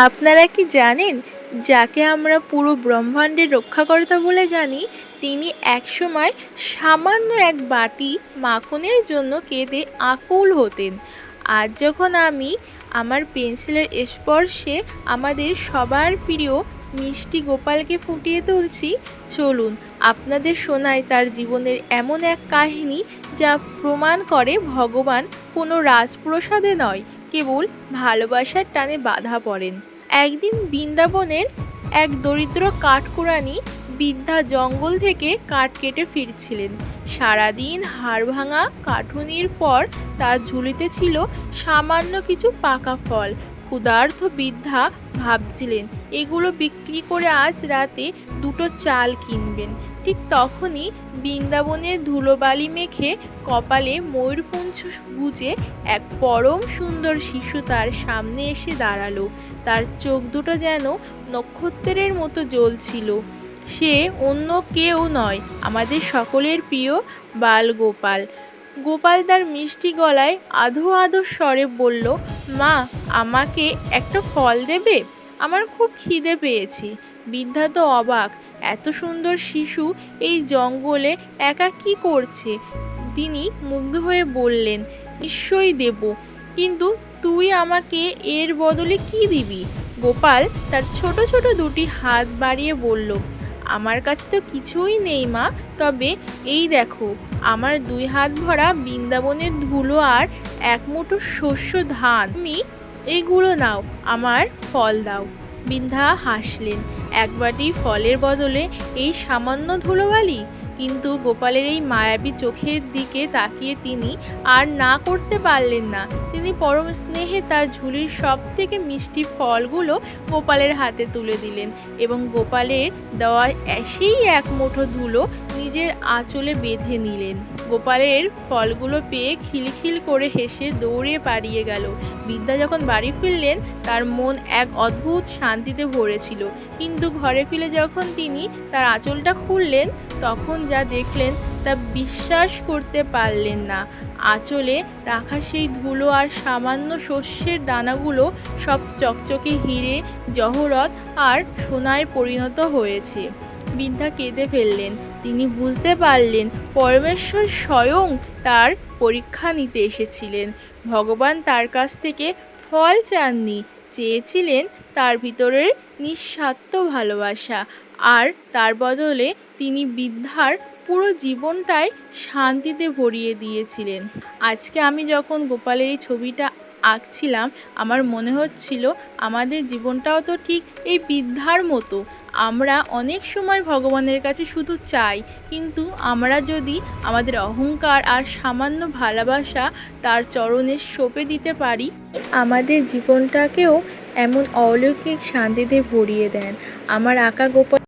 আপনারা কি জানেন, যাকে আমরা পুরো ব্রহ্মাণ্ডের রক্ষাকর্তা বলে জানি, তিনি একসময় সামান্য এক বাটি মাখনের জন্য কেঁদে আকুল হতেন। আজ যখন আমি আমার পেন্সিলের স্পর্শে আমাদের সবার প্রিয় মিষ্টি গোপালকে ফুটিয়ে তুলছি, চলুন আপনাদের শোনাই তার জীবনের এমন এক কাহিনী যা প্রমাণ করে ভগবান কোনো রাজপ্রসাদে নয়, কেবল ভালোবাসার টানে বাঁধা পড়েন। একদিন বৃন্দাবনের এক দরিদ্র কাঠকুড়ানি বৃদ্ধা জঙ্গল থেকে কাঠ কেটে ফিরছিলেন। সারাদিন হাড়ভাঙা কাটুনির পর তার ঝুলিতে ছিল সামান্য কিছু পাকা ফল। ক্ষুধার্ত বৃদ্ধা ভাবছিলেন এগুলো বিক্রি করে আজ রাতে দুটো চাল কিনবেন। ঠিক তখনই বৃন্দাবনের ধুলোবালি মেখে কপালে ময়ূরপুঞ্জ গুজে এক পরম সুন্দর শিশু তার সামনে এসে দাঁড়ালো। তার চোখ দুটো যেন নক্ষত্রের মতো জ্বলছিল। সে অন্য কেউ নয়, আমাদের সকলের প্রিয় বালগোপাল। গোপাল তার মিষ্টি গলায় আধো আধো স্বরে বলল, মা, আমাকে একটা ফল দেবে? আমার খুব খিদে পেয়েছে। বৃদ্ধা তো অবাক, এত সুন্দর শিশু এই জঙ্গলে একা কি করছে। তিনি মুগ্ধ হয়ে বললেন, নিশ্চয়ই দেব, কিন্তু তুই আমাকে এর বদলে কি দিবি? গোপাল তার ছোট ছোট দুটি হাত বাড়িয়ে বলল, আমার কাছে তো কিছুই নেই মা, তবে এই দেখো, আমার দুই হাত ভরা বৃন্দাবনের ধুলো আর এক মুঠো শস্য ধান, তুমি এইগুলো নাও, আমার ফল দাও। বৃদ্ধা হাসলেন, এক বাটি ফলের বদলে এই সামান্য ধুলোবালি? কিন্তু গোপালের এই মায়াবী চোখের দিকে তাকিয়ে তিনি আর না করতে পারলেন না। তিনি পরম স্নেহে তার ঝুলির সব থেকে মিষ্টি ফলগুলো গোপালের হাতে তুলে দিলেন এবং গোপালের দেওয়া সেই এক মুঠো ধুলো নিজের আঁচলে বেঁধে নিলেন। গোপালের ফলগুলো পেয়ে খিলখিল করে হেসে দৌড়ে পালিয়ে গেল। বৃদ্ধা যখন বাড়ি ফিরলেন তার মন এক অদ্ভুত শান্তিতে ভরেছিল, কিন্তু ঘরে ফিরে যখন তিনি তার আঁচলটা খুললেন তখন যা দেখলেন তা বিশ্বাস করতে পারলেন না। আঁচলে রাখা সেই ধুলো আর সামান্য শস্যের দানাগুলো সব চকচকে হিরে, জহরত আর সোনায় পরিণত হয়েছে। বৃদ্ধা কেঁদে ফেললেন। তিনি বুঝতে পারলেন পরমেশ্বর স্বয়ং তার পরীক্ষা নিতে এসেছিলেন। ভগবান তার কাছ থেকে ফল চাননি, চেয়েছিলেন তার ভিতরের নিঃস্বার্থ ভালোবাসা। আর তার বদলে তিনি বৃদ্ধার পুরো জীবনটাই শান্তিতে ভরিয়ে দিয়েছিলেন। আজকে আমি যখন গোপালের এই ছবিটা আঁকছিলাম, আমার মনে হচ্ছিল আমাদের জীবনটাও তো ঠিক এই বৃদ্ধার মতো। আমরা অনেক সময় ভগবানের কাছে শুধু চাই, কিন্তু আমরা যদি আমাদের অহংকার আর সামান্য ভালোবাসা তার চরণে সঁপে দিতে পারি, আমাদের জীবনটাকেও এমন অলৌকিক শান্তিতে ভরিয়ে দেন। আমার আঁকা গোপাল